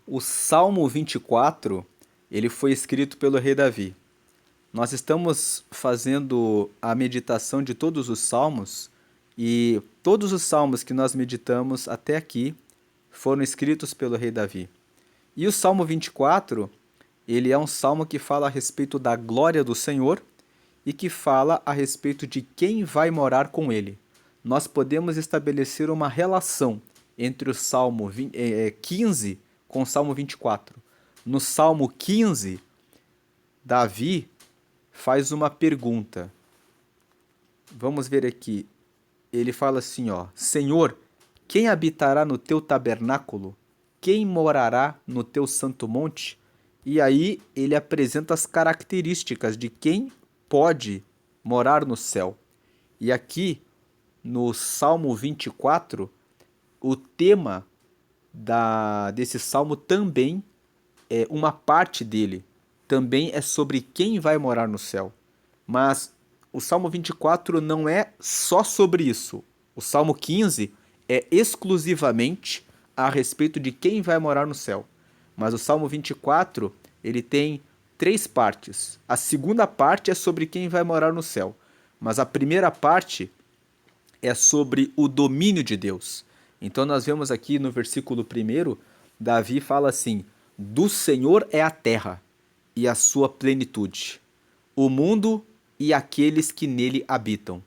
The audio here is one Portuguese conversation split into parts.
O Salmo 24, ele foi escrito pelo rei Davi. Nós estamos fazendo a meditação de todos os salmos e todos os salmos que nós meditamos até aqui foram escritos pelo rei Davi. E o Salmo 24, ele é um salmo que fala a respeito da glória do Senhor e que fala a respeito de quem vai morar com ele. Nós podemos estabelecer uma relação entre o Salmo 15 com o Salmo 24. No Salmo 15, Davi faz uma pergunta. Vamos ver aqui. Ele fala assim, ó: Senhor, quem habitará no teu tabernáculo? Quem morará no teu santo monte? E aí ele apresenta as características de quem pode morar no céu. E aqui, no Salmo 24, o tema desse salmo também é uma parte dele. Também é sobre quem vai morar no céu. Mas o Salmo 24 não é só sobre isso. O Salmo 15 é exclusivamente a respeito de quem vai morar no céu. Mas o Salmo 24, ele tem três partes. A segunda parte é sobre quem vai morar no céu. Mas a primeira parte é sobre o domínio de Deus. Então nós vemos aqui no versículo 1, Davi fala assim: do Senhor é a terra e a sua plenitude, o mundo e aqueles que nele habitam.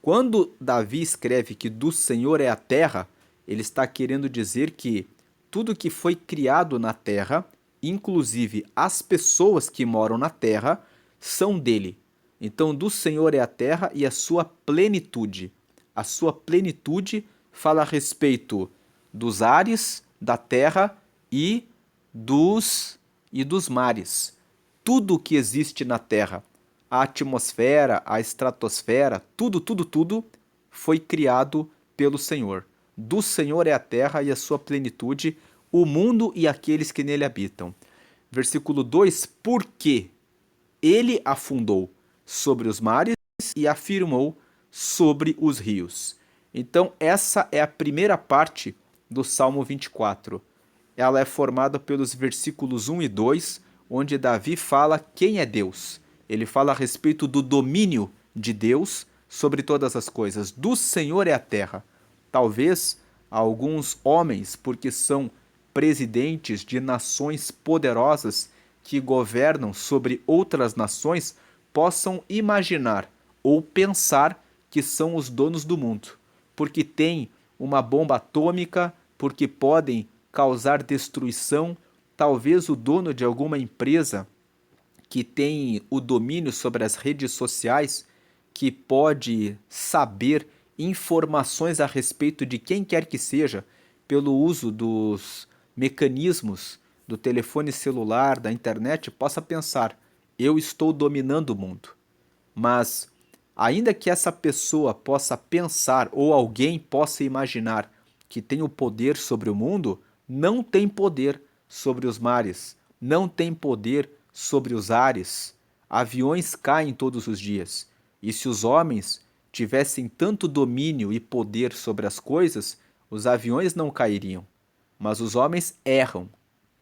Quando Davi escreve que do Senhor é a terra, ele está querendo dizer que tudo que foi criado na terra, inclusive as pessoas que moram na terra, são dele. Então, do Senhor é a terra e a sua plenitude. A sua plenitude fala a respeito dos ares, da terra e dos mares. Tudo que existe na terra, a atmosfera, a estratosfera, tudo foi criado pelo Senhor. Do Senhor é a terra e a sua plenitude, o mundo e aqueles que nele habitam. Versículo 2: porque ele afundou sobre os mares e afirmou sobre os rios. Então, essa é a primeira parte do Salmo 24. Ela é formada pelos versículos 1 e 2, onde Davi fala quem é Deus. Ele fala a respeito do domínio de Deus sobre todas as coisas. Do Senhor é a terra. Talvez alguns homens, porque são presidentes de nações poderosas que governam sobre outras nações, possam imaginar ou pensar que são os donos do mundo, porque têm uma bomba atômica, porque podem causar destruição. Talvez o dono de alguma empresa que tem o domínio sobre as redes sociais, que pode saber informações a respeito de quem quer que seja, pelo uso dos mecanismos do telefone celular, da internet, possa pensar: eu estou dominando o mundo. Mas, ainda que essa pessoa possa pensar ou alguém possa imaginar que tem o poder sobre o mundo, não tem poder sobre os mares, não tem poder sobre os ares. Aviões caem todos os dias. E se os homens tivessem tanto domínio e poder sobre as coisas, os aviões não cairiam. Mas os homens erram,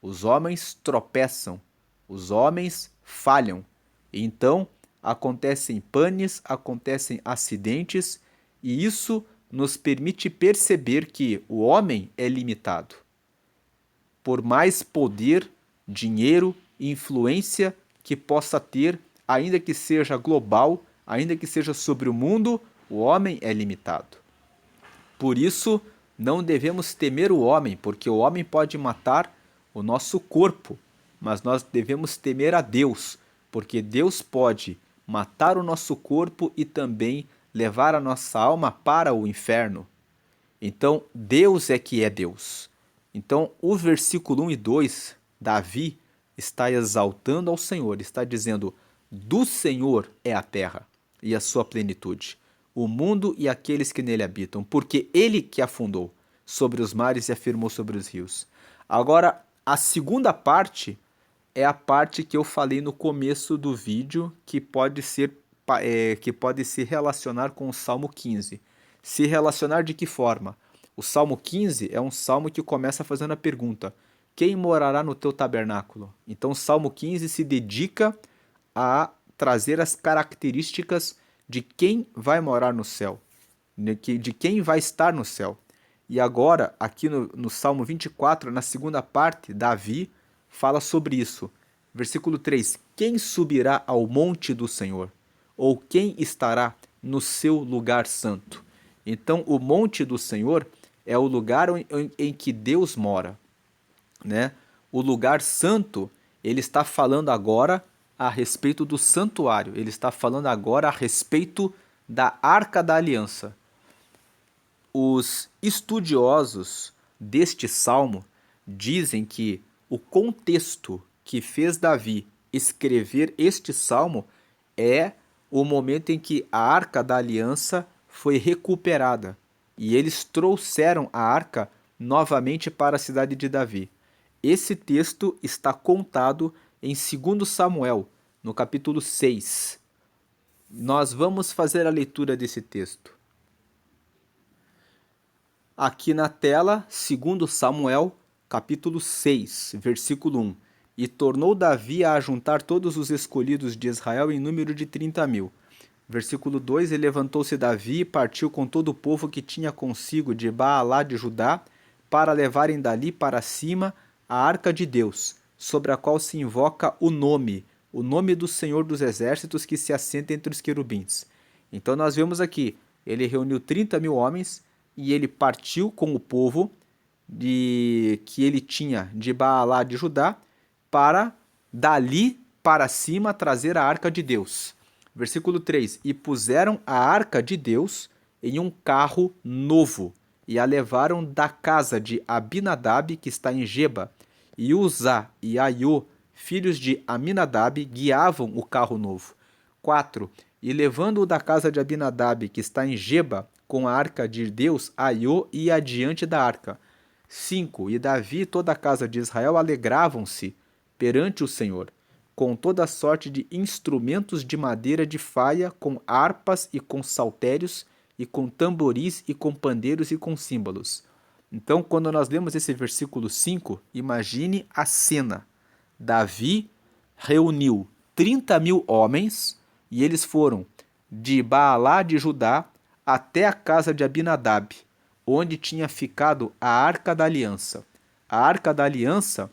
os homens tropeçam, os homens falham. E então acontecem panes, acontecem acidentes, e isso nos permite perceber que o homem é limitado. Por mais poder, dinheiro e influência que possa ter, ainda que seja global, ainda que seja sobre o mundo, o homem é limitado. Por isso, não devemos temer o homem, porque o homem pode matar o nosso corpo, mas nós devemos temer a Deus, porque Deus pode matar o nosso corpo e também levar a nossa alma para o inferno. Então, Deus é que é Deus. Então, o versículo 1 e 2, Davi está exaltando ao Senhor, está dizendo: do Senhor é a terra e a sua plenitude, o mundo e aqueles que nele habitam, porque ele que afundou sobre os mares e afirmou sobre os rios. Agora, a segunda parte é a parte que eu falei no começo do vídeo, que pode se relacionar com o Salmo 15. Se relacionar de que forma? O Salmo 15 é um salmo que começa fazendo a pergunta: quem morará no teu tabernáculo? Então, o Salmo 15 se dedica a trazer as características de quem vai morar no céu, de quem vai estar no céu. E agora, aqui no Salmo 24, na segunda parte, Davi fala sobre isso. Versículo 3: Quem subirá ao monte do Senhor? Ou quem estará no seu lugar santo? Então, o monte do Senhor é o lugar em que Deus mora, né? O lugar santo, ele está falando agora a respeito do santuário, ele está falando agora a respeito da Arca da Aliança. Os estudiosos deste salmo dizem que o contexto que fez Davi escrever este salmo é o momento em que a Arca da Aliança foi recuperada e eles trouxeram a arca novamente para a cidade de Davi. Esse texto está contado em 2 Samuel, no capítulo 6. Nós vamos fazer a leitura desse texto. Aqui na tela, 2 Samuel, capítulo 6, versículo 1. E tornou Davi a ajuntar todos os escolhidos de Israel em número de 30.000. Versículo 2, e levantou-se Davi e partiu com todo o povo que tinha consigo de Baalá de Judá, para levarem dali para cima a arca de Deus, sobre a qual se invoca o nome do Senhor dos Exércitos que se assenta entre os querubins. Então nós vemos aqui, ele reuniu 30.000 homens e ele partiu com o povo que ele tinha de Baalá de Judá, para dali para cima trazer a arca de Deus. Versículo 3, e puseram a arca de Deus em um carro novo, e a levaram da casa de Abinadab, que está em Geba, e Uzá e Aiô, filhos de Aminadab, guiavam o carro novo. 4, e levando-o da casa de Abinadab, que está em Geba, com a arca de Deus, Aiô ia adiante da arca. 5, e Davi e toda a casa de Israel alegravam-se perante o Senhor, com toda sorte de instrumentos de madeira de faia, com harpas e com saltérios, e com tamboris e com pandeiros e com símbolos. Então, quando nós lemos esse versículo 5, imagine a cena. Davi reuniu 30.000 homens, e eles foram de Baalá de Judá até a casa de Abinadab, onde tinha ficado a Arca da Aliança. A Arca da Aliança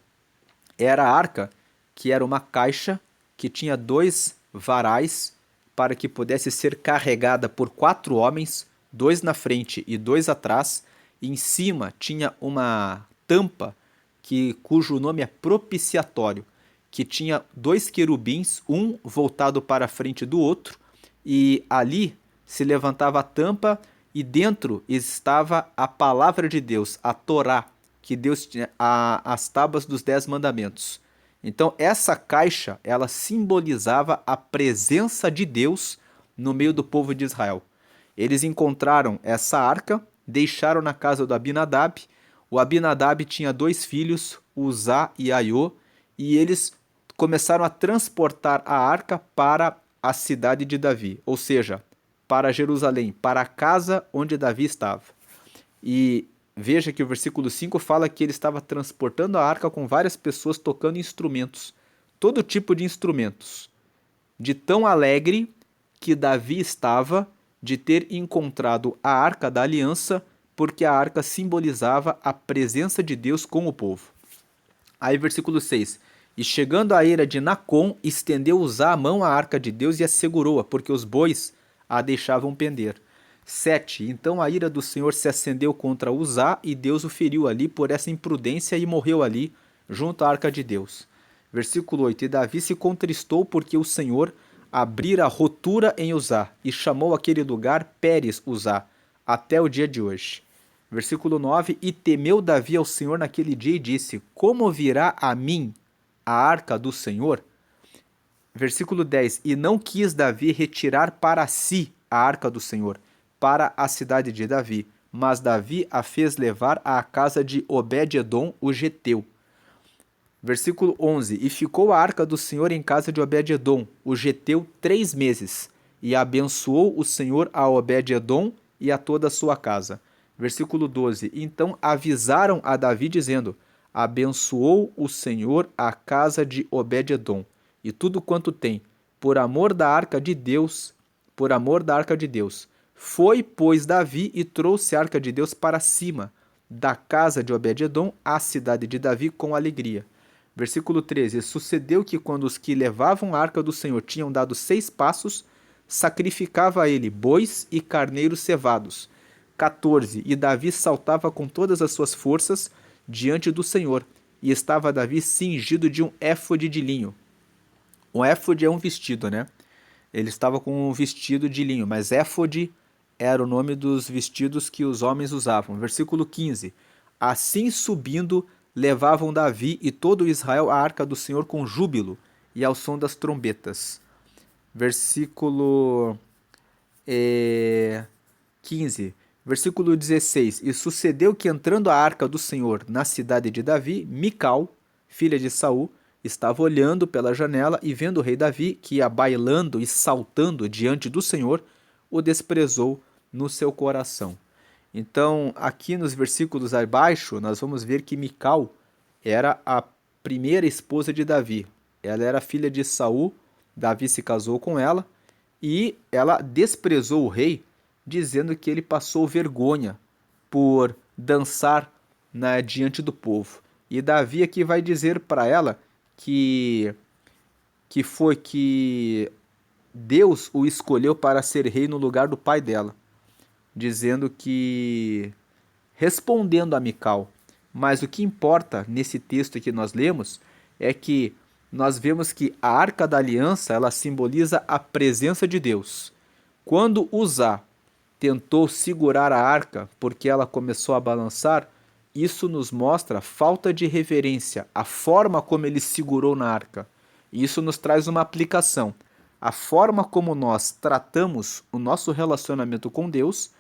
era a arca que era uma caixa que tinha 2 varais para que pudesse ser carregada por 4 homens, 2 na frente e 2 atrás. E em cima tinha uma tampa cujo nome é propiciatório, que tinha 2 querubins, um voltado para a frente do outro, e ali se levantava a tampa e dentro estava a palavra de Deus, a Torá, que Deus tinha, as tábuas dos 10 mandamentos. Então essa caixa, ela simbolizava a presença de Deus no meio do povo de Israel. Eles encontraram essa arca, deixaram na casa do Abinadab. O Abinadab tinha 2 filhos, Uzá e Aiô, e eles começaram a transportar a arca para a cidade de Davi, ou seja, para Jerusalém, para a casa onde Davi estava. E veja que o versículo 5 fala que ele estava transportando a arca com várias pessoas tocando instrumentos, todo tipo de instrumentos, de tão alegre que Davi estava de ter encontrado a arca da aliança, porque a arca simbolizava a presença de Deus com o povo. Aí versículo 6, e chegando à eira de Nacon, estendeu Uzá a mão à arca de Deus e a segurou-a, porque os bois a deixavam pender. 7. Então a ira do Senhor se acendeu contra Uzá, e Deus o feriu ali por essa imprudência e morreu ali, junto à arca de Deus. Versículo 8. E Davi se contristou porque o Senhor abrira rotura em Uzá, e chamou aquele lugar Pérez Uzá, até o dia de hoje. Versículo 9. E temeu Davi ao Senhor naquele dia e disse, como virá a mim a arca do Senhor? Versículo 10. E não quis Davi retirar para si a arca do Senhor, para a cidade de Davi, mas Davi a fez levar à casa de Obed-edom, o geteu. Versículo 11. E ficou a arca do Senhor em casa de Obed-edom, o geteu, 3 meses, e abençoou o Senhor a Obed-edom e a toda a sua casa. Versículo 12. Então avisaram a Davi, dizendo, Abençoou o Senhor a casa de Obed-edom e tudo quanto tem, por amor da arca de Deus, por amor da arca de Deus. Foi, pois, Davi e trouxe a arca de Deus para cima da casa de Obed-edom à cidade de Davi com alegria. Versículo 13. Sucedeu que quando os que levavam a arca do Senhor tinham dado 6 passos, sacrificava a ele bois e carneiros cevados. 14. E Davi saltava com todas as suas forças diante do Senhor, e estava Davi cingido de um éfode de linho. Um éfode é um vestido, né? Ele estava com um vestido de linho, mas éfode era o nome dos vestidos que os homens usavam. Versículo 15. Assim subindo, levavam Davi e todo Israel à arca do Senhor com júbilo e ao som das trombetas. Versículo 15. Versículo 16. E sucedeu que entrando a arca do Senhor na cidade de Davi, Mical, filha de Saul, estava olhando pela janela e vendo o rei Davi, que ia bailando e saltando diante do Senhor, o desprezou no seu coração. Então, aqui nos versículos abaixo, nós vamos ver que Mical era a primeira esposa de Davi. Ela era filha de Saul, Davi se casou com ela e ela desprezou o rei, dizendo que ele passou vergonha por dançar diante do povo. E Davi aqui vai dizer para ela que foi que Deus o escolheu para ser rei no lugar do pai dela, dizendo que, respondendo a Mical. Mas o que importa nesse texto que nós lemos é que nós vemos que a Arca da Aliança, ela simboliza a presença de Deus. Quando Uzá tentou segurar a arca porque ela começou a balançar, isso nos mostra falta de reverência, a forma como ele segurou na arca. E isso nos traz uma aplicação. A forma como nós tratamos o nosso relacionamento com Deus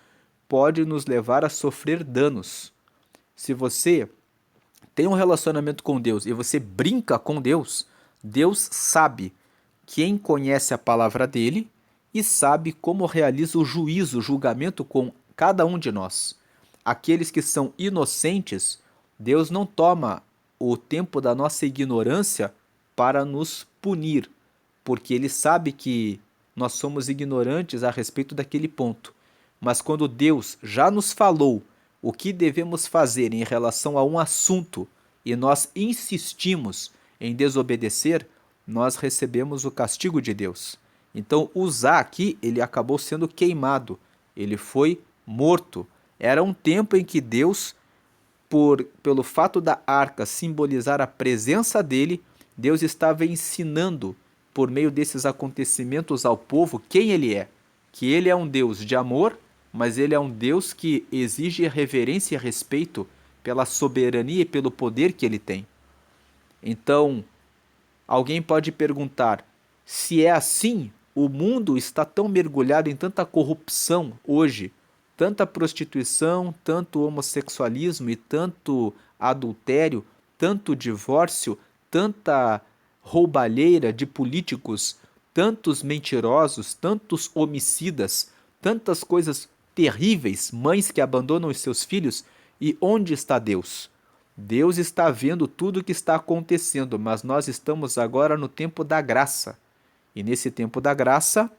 pode nos levar a sofrer danos. Se você tem um relacionamento com Deus e você brinca com Deus, Deus sabe quem conhece a palavra dele e sabe como realiza o juízo, o julgamento com cada um de nós. Aqueles que são inocentes, Deus não toma o tempo da nossa ignorância para nos punir, porque ele sabe que nós somos ignorantes a respeito daquele ponto. Mas quando Deus já nos falou o que devemos fazer em relação a um assunto e nós insistimos em desobedecer, nós recebemos o castigo de Deus. Então, Uzá aqui, ele acabou sendo queimado, ele foi morto. Era um tempo em que Deus, pelo fato da arca simbolizar a presença dele, Deus estava ensinando, por meio desses acontecimentos ao povo, quem ele é. Que ele é um Deus de amor, mas ele é um Deus que exige reverência e respeito pela soberania e pelo poder que ele tem. Então, alguém pode perguntar, se é assim, o mundo está tão mergulhado em tanta corrupção hoje, tanta prostituição, tanto homossexualismo e tanto adultério, tanto divórcio, tanta roubalheira de políticos, tantos mentirosos, tantos homicidas, tantas coisas terríveis, mães que abandonam os seus filhos, e onde está Deus? Deus está vendo tudo o que está acontecendo, mas nós estamos agora no tempo da graça. E nesse tempo da graça,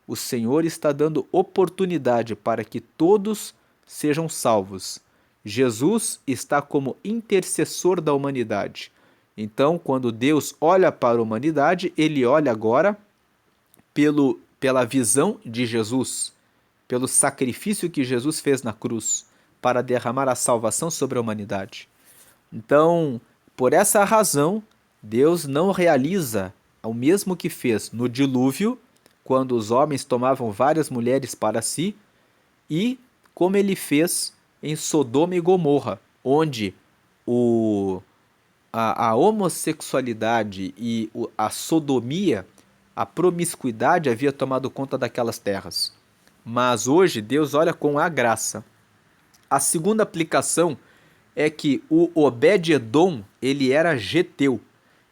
o Senhor está dando oportunidade para que todos sejam salvos. Jesus está como intercessor da humanidade. Então, quando Deus olha para a humanidade, ele olha agora pela visão de Jesus, pelo sacrifício que Jesus fez na cruz para derramar a salvação sobre a humanidade. Então, por essa razão, Deus não realiza o mesmo que fez no dilúvio, quando os homens tomavam várias mulheres para si, e como ele fez em Sodoma e Gomorra, onde a homossexualidade e a sodomia, a promiscuidade havia tomado conta daquelas terras. Mas hoje Deus olha com a graça. A segunda aplicação é que o Obed-edom, ele era geteu.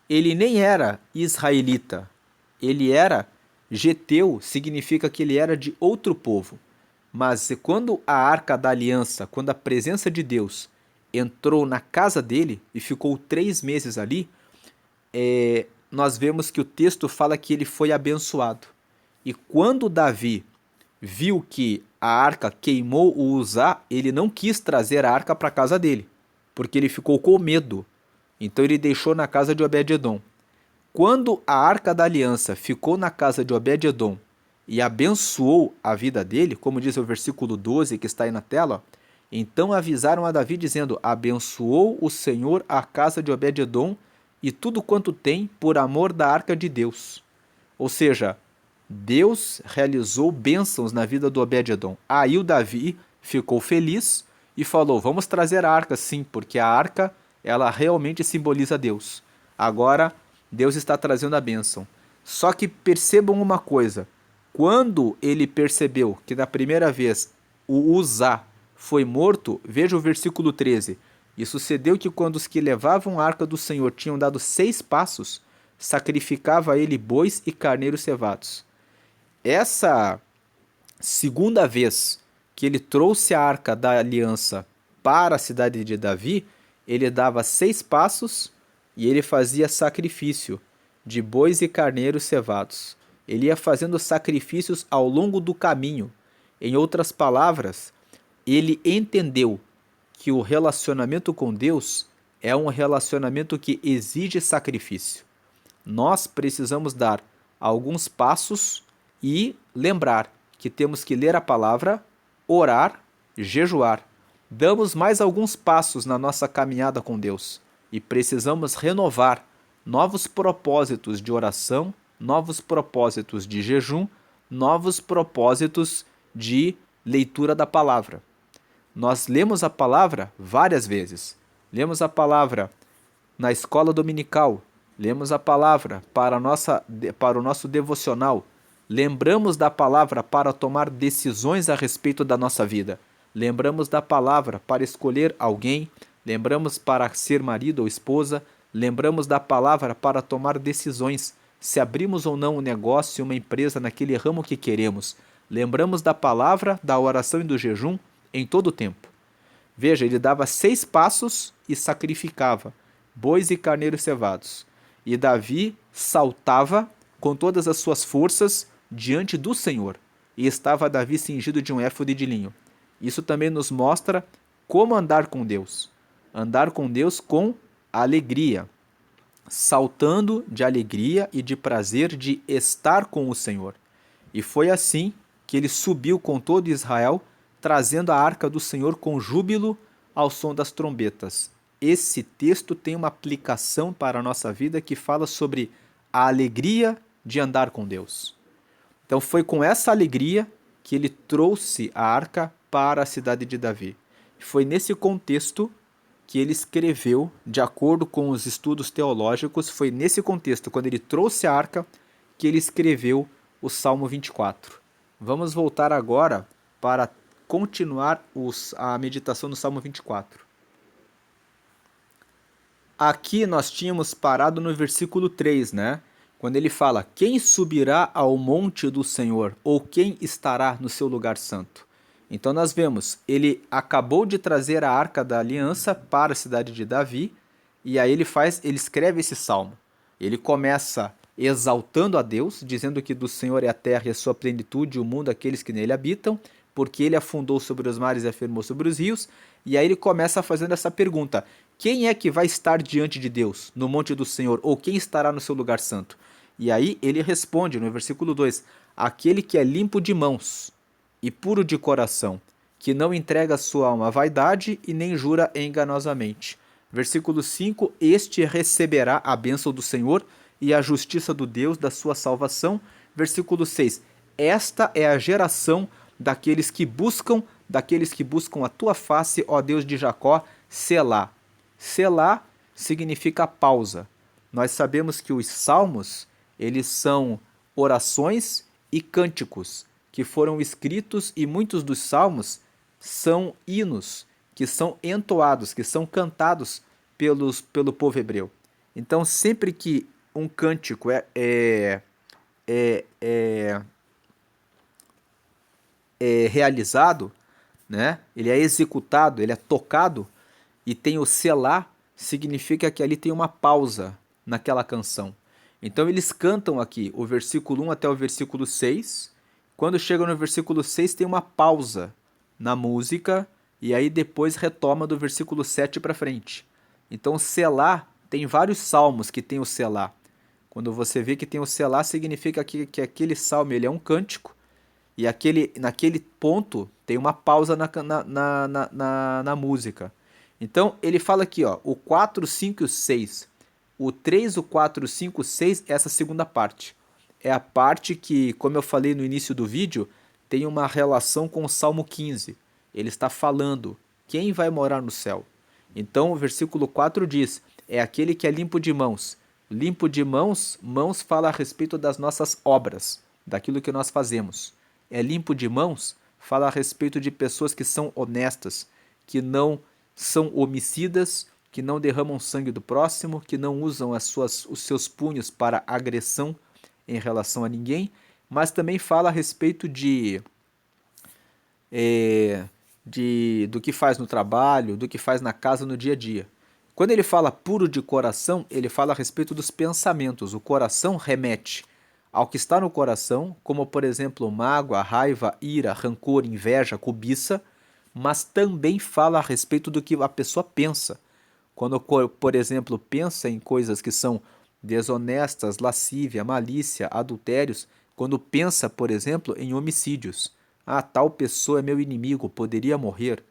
Ele nem era israelita. Ele era geteu, significa que ele era de outro povo. Mas quando a arca da aliança, quando a presença de Deus entrou na casa dele e ficou 3 meses ali, nós vemos que o texto fala que ele foi abençoado. E quando Davi viu que a arca queimou o Uzá, ele não quis trazer a arca para a casa dele, porque ele ficou com medo. Então ele deixou na casa de Obed-edom. Quando a arca da aliança ficou na casa de Obed-edom e abençoou a vida dele, como diz o versículo 12 que está aí na tela, então avisaram a Davi dizendo: abençoou o Senhor a casa de Obed-edom e tudo quanto tem por amor da arca de Deus. Ou seja, Deus realizou bênçãos na vida do Obed-edom. Aí o Davi ficou feliz e falou: vamos trazer a arca sim, porque a arca ela realmente simboliza Deus. Agora Deus está trazendo a bênção. Só que percebam uma coisa: quando ele percebeu que da primeira vez o Uzá foi morto, veja o versículo 13. E sucedeu que quando os que levavam a arca do Senhor tinham dado 6 passos, sacrificava a ele bois e carneiros cevados. Essa segunda vez que ele trouxe a arca da aliança para a cidade de Davi, ele dava 6 passos e ele fazia sacrifício de bois e carneiros cevados. Ele ia fazendo sacrifícios ao longo do caminho. Em outras palavras, ele entendeu que o relacionamento com Deus é um relacionamento que exige sacrifício. Nós precisamos dar alguns passos e lembrar que temos que ler a palavra, orar, jejuar. Damos mais alguns passos na nossa caminhada com Deus e precisamos renovar novos propósitos de oração, novos propósitos de jejum, novos propósitos de leitura da palavra. Nós lemos a palavra várias vezes. Lemos a palavra na escola dominical, lemos a palavra para o nosso devocional, lembramos da palavra para tomar decisões a respeito da nossa vida, lembramos da palavra para escolher alguém, lembramos para ser marido ou esposa, lembramos da palavra para tomar decisões, se abrimos ou não um negócio, uma empresa naquele ramo que queremos. Lembramos da palavra, da oração e do jejum em todo o tempo. Veja, ele dava 6 passos e sacrificava bois e carneiros cevados. E Davi saltava com todas as suas forças diante do Senhor. E estava Davi cingido de um éfode de linho. Isso também nos mostra como andar com Deus. Andar com Deus com alegria. Saltando de alegria e de prazer de estar com o Senhor. E foi assim que ele subiu com todo Israel, trazendo a arca do Senhor com júbilo ao som das trombetas. Esse texto tem uma aplicação para a nossa vida que fala sobre a alegria de andar com Deus. Então foi com essa alegria que ele trouxe a arca para a cidade de Davi. Foi nesse contexto que ele escreveu, de acordo com os estudos teológicos, foi nesse contexto, quando ele trouxe a arca, que ele escreveu o Salmo 24. Vamos voltar agora para continuar a meditação do Salmo 24. Aqui nós tínhamos parado no versículo 3, né? Quando ele fala: quem subirá ao monte do Senhor, ou quem estará no seu lugar santo? Então nós vemos, ele acabou de trazer a arca da aliança para a cidade de Davi, e aí ele escreve esse salmo. Ele começa exaltando a Deus, dizendo que do Senhor é a terra e a sua plenitude, o mundo, aqueles que nele habitam, porque ele afundou sobre os mares e afirmou sobre os rios. E aí ele começa fazendo essa pergunta: quem é que vai estar diante de Deus no monte do Senhor, ou quem estará no seu lugar santo? E aí ele responde no versículo 2: aquele que é limpo de mãos e puro de coração, que não entrega sua alma à vaidade e nem jura enganosamente. Versículo 5: este receberá a bênção do Senhor e a justiça do Deus da sua salvação. Versículo 6: esta é a geração daqueles que buscam a tua face, ó Deus de Jacó, Selá. Selá significa pausa. Nós sabemos que os salmos, eles são orações e cânticos que foram escritos, e muitos dos salmos são hinos que são entoados, que são cantados pelo povo hebreu. Então, sempre que um cântico é realizado, né? Ele é executado, ele é tocado, e tem o selar, significa que ali tem uma pausa naquela canção. Então eles cantam aqui o versículo 1 até o versículo 6. Quando chegam no versículo 6 tem uma pausa na música e aí depois retoma do versículo 7 para frente. Então selar, tem vários salmos que tem o selar. Quando você vê que tem o selar, significa que aquele salmo ele é um cântico e naquele ponto tem uma pausa na música. Então ele fala aqui, ó, o 4, 5 e o 6. O 3, o 4, o 5, o 6, essa segunda parte. É a parte que, como eu falei no início do vídeo, tem uma relação com o Salmo 15. Ele está falando, quem vai morar no céu? Então o versículo 4 diz, é aquele que é limpo de mãos. Limpo de mãos, mãos fala a respeito das nossas obras, daquilo que nós fazemos. É limpo de mãos, fala a respeito de pessoas que são honestas, que não são homicidas, que não derramam sangue do próximo, que não usam os seus punhos para agressão em relação a ninguém, mas também fala a respeito do que faz no trabalho, do que faz na casa no dia a dia. Quando ele fala puro de coração, ele fala a respeito dos pensamentos. O coração remete ao que está no coração, como por exemplo mágoa, raiva, ira, rancor, inveja, cobiça, mas também fala a respeito do que a pessoa pensa. Quando, por exemplo, pensa em coisas que são desonestas, lascívia, malícia, adultérios, quando pensa, por exemplo, em homicídios. Ah, tal pessoa é meu inimigo, poderia morrer.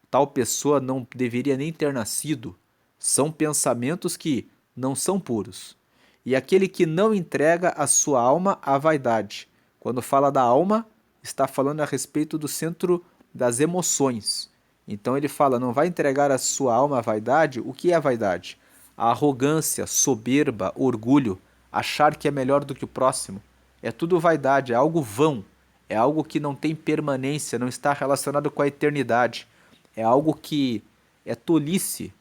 Tal pessoa não deveria nem ter nascido. São pensamentos que não são puros. E aquele que não entrega a sua alma à vaidade. Quando fala da alma, está falando a respeito do centro das emoções. Então ele fala, não vai entregar a sua alma à vaidade. O que é a vaidade? A arrogância, soberba, orgulho, achar que é melhor do que o próximo. É tudo vaidade, é algo vão. É algo que não tem permanência, não está relacionado com a eternidade. É algo que é tolice.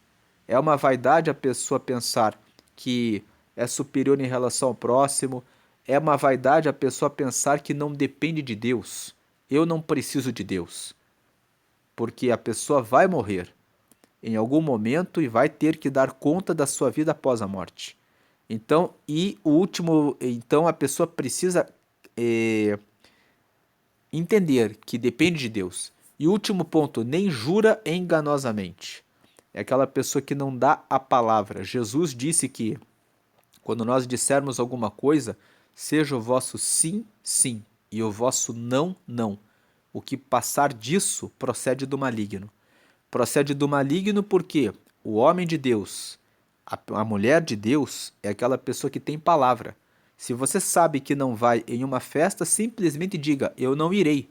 É uma vaidade a pessoa pensar que é superior em relação ao próximo. É uma vaidade a pessoa pensar que não depende de Deus. Eu não preciso de Deus. Porque a pessoa vai morrer em algum momento e vai ter que dar conta da sua vida após a morte. Então, então a pessoa precisa entender que depende de Deus. E o último ponto, nem jura enganosamente. É aquela pessoa que não dá a palavra. Jesus disse que quando nós dissermos alguma coisa, seja o vosso sim, sim, e o vosso não, não. O que passar disso procede do maligno. Procede do maligno porque o homem de Deus, a mulher de Deus, é aquela pessoa que tem palavra. Se você sabe que não vai em uma festa, simplesmente diga, eu não irei.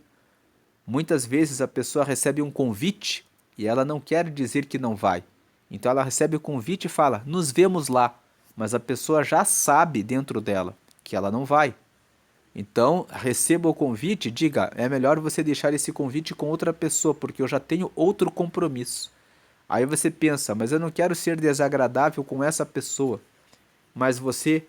Muitas vezes a pessoa recebe um convite e ela não quer dizer que não vai. Então ela recebe o convite e fala, nos vemos lá. Mas a pessoa já sabe dentro dela que ela não vai. Então, receba o convite e diga, é melhor você deixar esse convite com outra pessoa, porque eu já tenho outro compromisso. Aí você pensa, mas eu não quero ser desagradável com essa pessoa. Mas você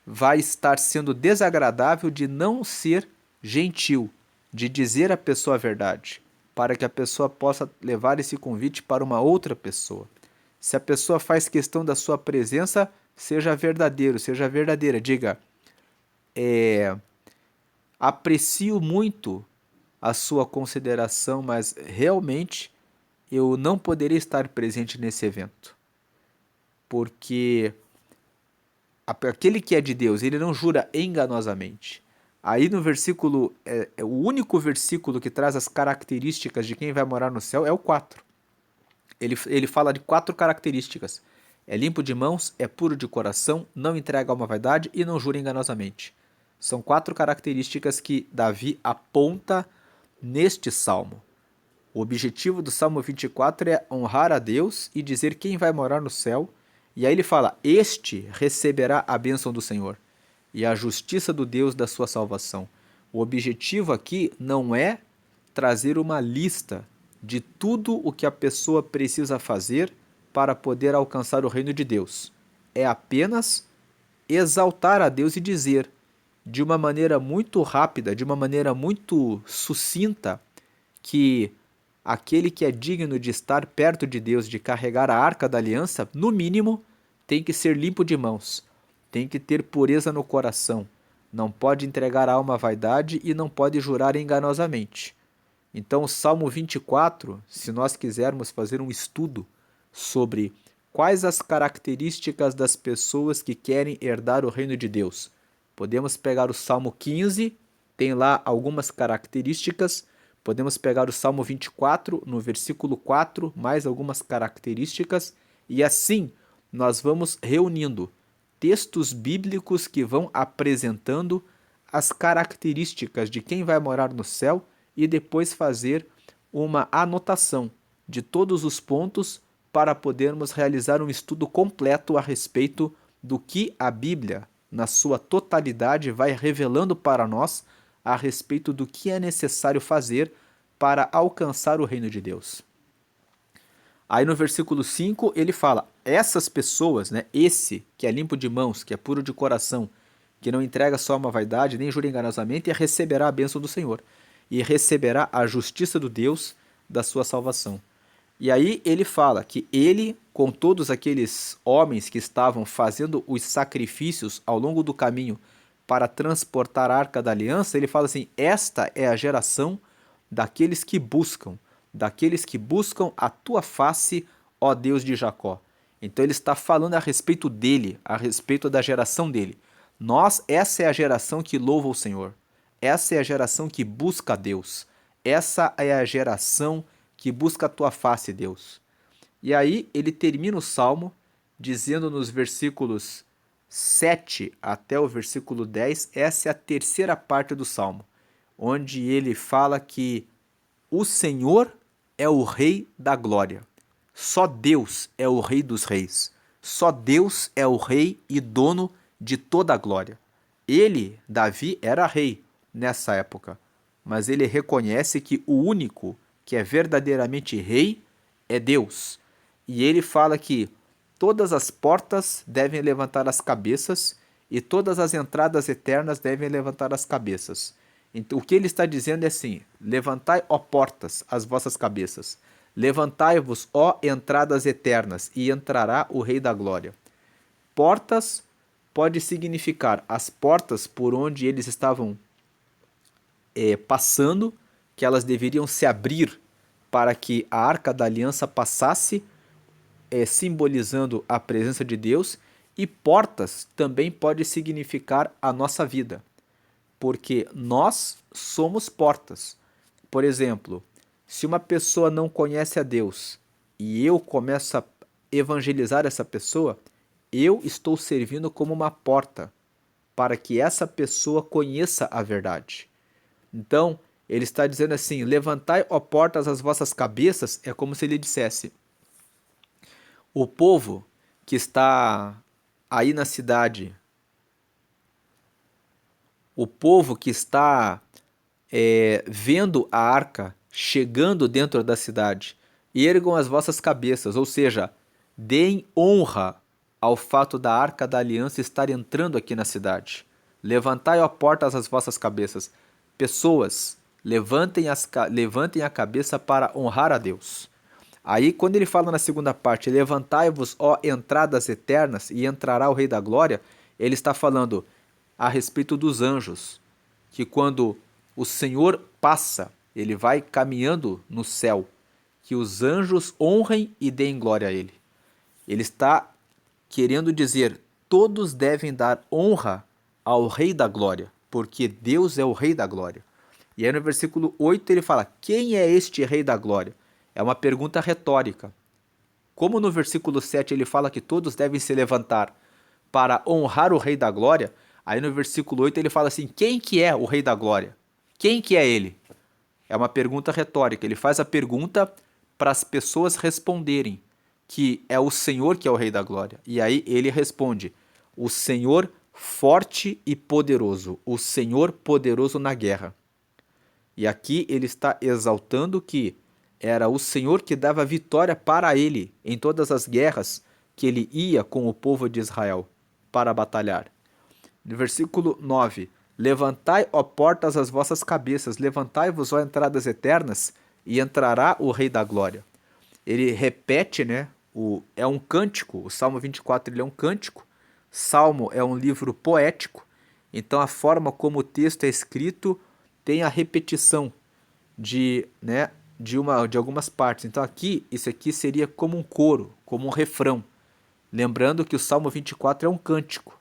vai estar sendo desagradável de não ser gentil, de dizer à pessoa a verdade, para que a pessoa possa levar esse convite para uma outra pessoa. Se a pessoa faz questão da sua presença, seja verdadeiro, seja verdadeira. Diga, aprecio muito a sua consideração, mas realmente eu não poderia estar presente nesse evento. Porque aquele que é de Deus, ele não jura enganosamente. Aí no versículo, o único versículo que traz as características de quem vai morar no céu é o 4. Ele fala de 4 características. É limpo de mãos, é puro de coração, não entrega a uma vaidade e não jura enganosamente. São 4 características que Davi aponta neste salmo. O objetivo do Salmo 24 é honrar a Deus e dizer quem vai morar no céu. E aí ele fala, este receberá a bênção do Senhor e a justiça do Deus da sua salvação. O objetivo aqui não é trazer uma lista de tudo o que a pessoa precisa fazer para poder alcançar o reino de Deus. É apenas exaltar a Deus e dizer, de uma maneira muito rápida, de uma maneira muito sucinta, que aquele que é digno de estar perto de Deus, de carregar a arca da aliança, no mínimo, tem que ser limpo de mãos, tem que ter pureza no coração, não pode entregar a alma à vaidade e não pode jurar enganosamente. Então, o Salmo 24, se nós quisermos fazer um estudo sobre quais as características das pessoas que querem herdar o reino de Deus, podemos pegar o Salmo 15, tem lá algumas características. Podemos pegar o Salmo 24, no versículo 4, mais algumas características, e assim nós vamos reunindo textos bíblicos que vão apresentando as características de quem vai morar no céu e depois fazer uma anotação de todos os pontos para podermos realizar um estudo completo a respeito do que a Bíblia, na sua totalidade, vai revelando para nós a respeito do que é necessário fazer para alcançar o reino de Deus. Aí no versículo 5 ele fala, essas pessoas, né, esse que é limpo de mãos, que é puro de coração, que não entrega só uma vaidade, nem jura enganosamente, receberá a bênção do Senhor e receberá a justiça do Deus da sua salvação. E aí ele fala que ele, com todos aqueles homens que estavam fazendo os sacrifícios ao longo do caminho para transportar a arca da aliança, ele fala assim, esta é a geração daqueles que buscam a tua face, ó Deus de Jacó. Então ele está falando a respeito dele, a respeito da geração dele. Essa é a geração que louva o Senhor. Essa é a geração que busca a Deus. Essa é a geração que busca a tua face, Deus. E aí ele termina o salmo dizendo nos versículos 7 até o versículo 10, essa é a terceira parte do salmo, onde ele fala que o Senhor é o Rei da glória. Só Deus é o Rei dos reis. Só Deus é o Rei e dono de toda a glória. Ele, Davi, era rei nessa época, mas ele reconhece que o único que é verdadeiramente rei é Deus. E ele fala que todas as portas devem levantar as cabeças e todas as entradas eternas devem levantar as cabeças. Então, o que ele está dizendo é assim, levantai, ó portas, as vossas cabeças. Levantai-vos, ó entradas eternas, e entrará o Rei da Glória. Portas pode significar as portas por onde eles estavam passando, que elas deveriam se abrir para que a Arca da Aliança passasse, simbolizando a presença de Deus, e portas também pode significar a nossa vida, porque nós somos portas. Por exemplo, se uma pessoa não conhece a Deus e eu começo a evangelizar essa pessoa, eu estou servindo como uma porta para que essa pessoa conheça a verdade. Então, ele está dizendo assim, levantai, ó portas, as vossas cabeças, é como se ele dissesse, o povo que está aí na cidade, o povo que está vendo a arca chegando dentro da cidade, ergam as vossas cabeças, ou seja, deem honra ao fato da arca da aliança estar entrando aqui na cidade. Levantai, ó portas, as vossas cabeças. Pessoas, levantem a cabeça para honrar a Deus. Aí, quando ele fala na segunda parte, levantai-vos, ó entradas eternas, e entrará o Rei da Glória, ele está falando a respeito dos anjos, que quando o Senhor passa, ele vai caminhando no céu, que os anjos honrem e deem glória a ele. Ele está querendo dizer, todos devem dar honra ao Rei da Glória, porque Deus é o Rei da Glória. E aí no versículo 8 ele fala, quem é este Rei da Glória? É uma pergunta retórica. Como no versículo 7 ele fala que todos devem se levantar para honrar o Rei da Glória, aí no versículo 8 ele fala assim, quem que é o Rei da Glória? Quem que é ele? É uma pergunta retórica, ele faz a pergunta para as pessoas responderem que é o Senhor que é o Rei da Glória. E aí ele responde, o Senhor forte e poderoso, o Senhor poderoso na guerra. E aqui ele está exaltando que era o Senhor que dava vitória para ele em todas as guerras que ele ia com o povo de Israel para batalhar. No versículo 9, levantai, ó portas, as vossas cabeças, levantai-vos, ó entradas eternas, e entrará o Rei da Glória. Ele repete, né? É um cântico, o Salmo 24 ele é um cântico, Salmo é um livro poético, então a forma como o texto é escrito tem a repetição né, de algumas partes. Então isso aqui seria como um coro, como um refrão. Lembrando que o Salmo 24 é um cântico.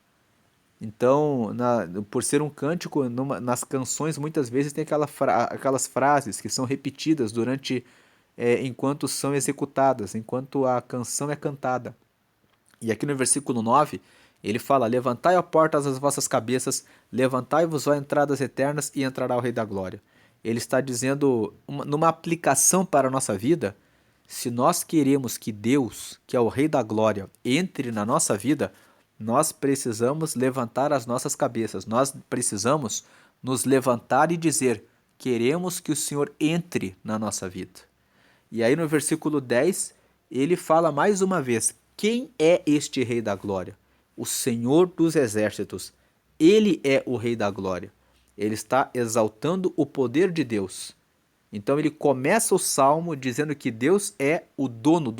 Então, por ser um cântico, nas canções muitas vezes tem aquelas frases que são repetidas enquanto são executadas, enquanto a canção é cantada. E aqui no versículo 9, ele fala: levantai, ó portas, as vossas cabeças, levantai-vos, ó entradas eternas, e entrará o Rei da Glória. Ele está dizendo, numa aplicação para a nossa vida, se nós queremos que Deus, que é o Rei da Glória, entre na nossa vida, nós precisamos levantar as nossas cabeças, nós precisamos nos levantar e dizer: queremos que o Senhor entre na nossa vida. E aí no versículo 10, ele fala mais uma vez: quem é este Rei da Glória? O Senhor dos Exércitos. Ele é o Rei da Glória. Ele está exaltando o poder de Deus. Então ele começa o salmo dizendo que Deus é o dono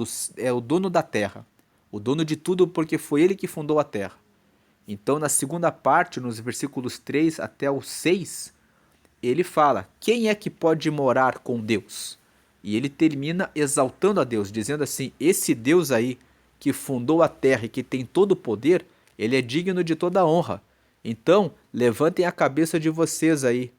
da terra, o dono de tudo, porque foi ele que fundou a terra. Então na segunda parte, nos versículos 3 até o 6, ele fala: quem é que pode morar com Deus? E ele termina exaltando a Deus, dizendo assim: esse Deus aí que fundou a terra e que tem todo o poder, ele é digno de toda a honra. Então, levantem a cabeça de vocês aí,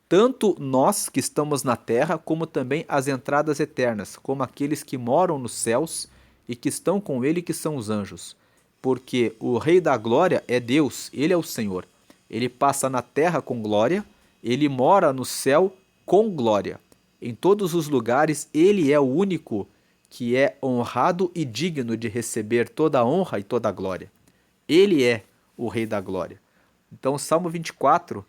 tanto nós que estamos na terra, como também as entradas eternas, como aqueles que moram nos céus e que estão com ele, que são os anjos. Porque o Rei da Glória é Deus, ele é o Senhor. Ele passa na terra com glória, ele mora no céu com glória. Em todos os lugares, ele é o único que é honrado e digno de receber toda a honra e toda a glória. Ele é o Rei da Glória. Então, o Salmo 24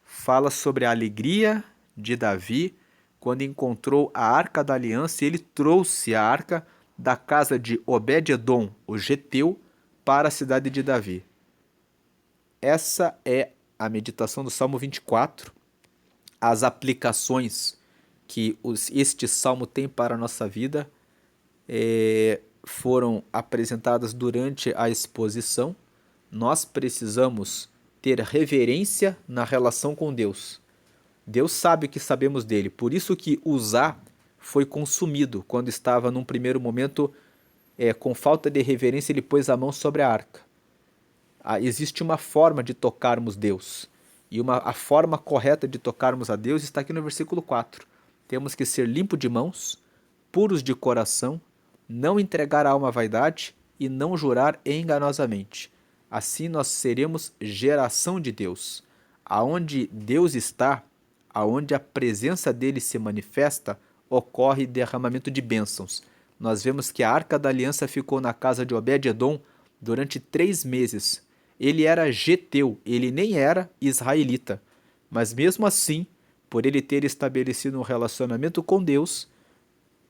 fala sobre a alegria de Davi quando encontrou a Arca da Aliança, e ele trouxe a arca da casa de Obed-edom, o geteu, para a cidade de Davi. Essa é a meditação do Salmo 24, as aplicações que este salmo tem para a nossa vida foram apresentadas durante a exposição. Nós precisamos ter reverência na relação com Deus. Deus sabe o que sabemos dele, por isso que Uzá foi consumido quando estava num primeiro momento com falta de reverência. Ele pôs a mão sobre a arca. Existe uma forma de tocarmos Deus, e a forma correta de tocarmos a Deus está aqui no versículo 4. Temos que ser limpos de mãos, puros de coração, não entregar a alma à vaidade e não jurar enganosamente. Assim nós seremos geração de Deus. Aonde Deus está, aonde a presença dele se manifesta, ocorre derramamento de bênçãos. Nós vemos que a Arca da Aliança ficou na casa de Obed-edom durante 3 meses. Ele era geteu, ele nem era israelita. Mas mesmo assim, por ele ter estabelecido um relacionamento com Deus,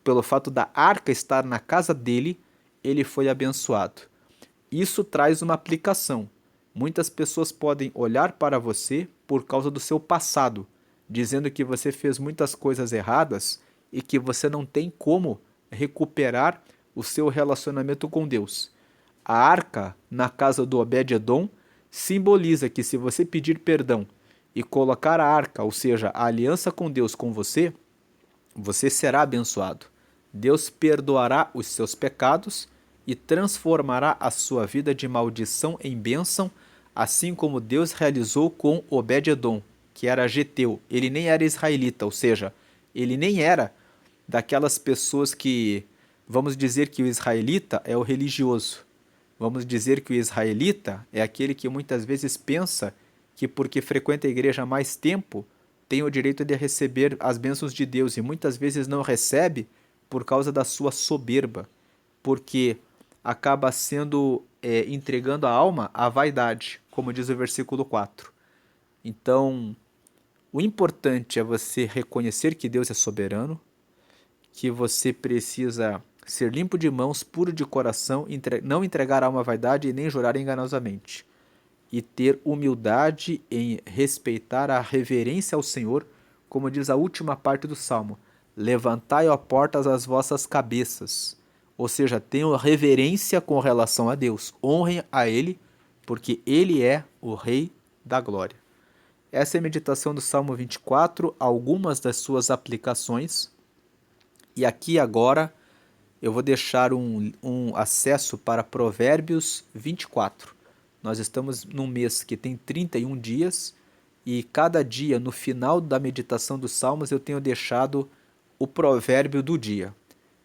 pelo fato da arca estar na casa dele, ele foi abençoado. Isso traz uma aplicação. Muitas pessoas podem olhar para você por causa do seu passado, dizendo que você fez muitas coisas erradas e que você não tem como recuperar o seu relacionamento com Deus. A arca na casa do Obed-edom simboliza que se você pedir perdão e colocar a arca, ou seja, a aliança com Deus com você, você será abençoado. Deus perdoará os seus pecados e transformará a sua vida de maldição em bênção, assim como Deus realizou com Obed-edom, que era geteu. Ele nem era israelita, ou seja, ele nem era daquelas pessoas que, vamos dizer que o israelita é o religioso. Vamos dizer que o israelita é aquele que muitas vezes pensa que porque frequenta a igreja há mais tempo, tem o direito de receber as bênçãos de Deus, e muitas vezes não recebe por causa da sua soberba, porque acaba entregando a alma à vaidade, como diz o versículo 4. Então, o importante é você reconhecer que Deus é soberano, que você precisa ser limpo de mãos, puro de coração, não entregar a alma à vaidade e nem jurar enganosamente. E ter humildade em respeitar a reverência ao Senhor, como diz a última parte do Salmo. levantai, ó portas, as vossas cabeças. Ou seja, tenham reverência com relação a Deus. Honrem a Ele, porque Ele é o Rei da Glória. Essa é a meditação do Salmo 24, algumas das suas aplicações. E aqui agora eu vou deixar um acesso para Provérbios 24. Nós estamos num mês que tem 31 dias e cada dia, no final da meditação dos Salmos, eu tenho deixado o provérbio do dia.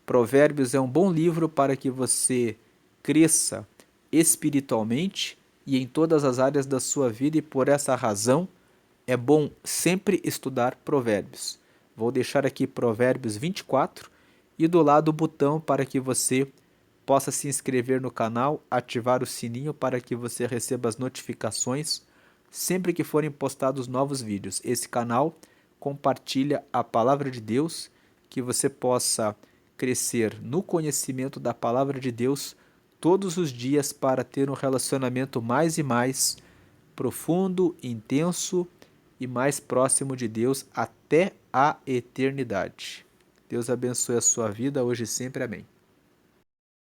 Provérbios é um bom livro para que você cresça espiritualmente e em todas as áreas da sua vida, e por essa razão é bom sempre estudar Provérbios. Vou deixar aqui Provérbios 24 e do lado o botão para que você possa se inscrever no canal, ativar o sininho para que você receba as notificações sempre que forem postados novos vídeos. Esse canal compartilha a palavra de Deus, que você possa crescer no conhecimento da palavra de Deus todos os dias para ter um relacionamento mais e mais profundo, intenso e mais próximo de Deus até a eternidade. Deus abençoe a sua vida hoje e sempre. Amém.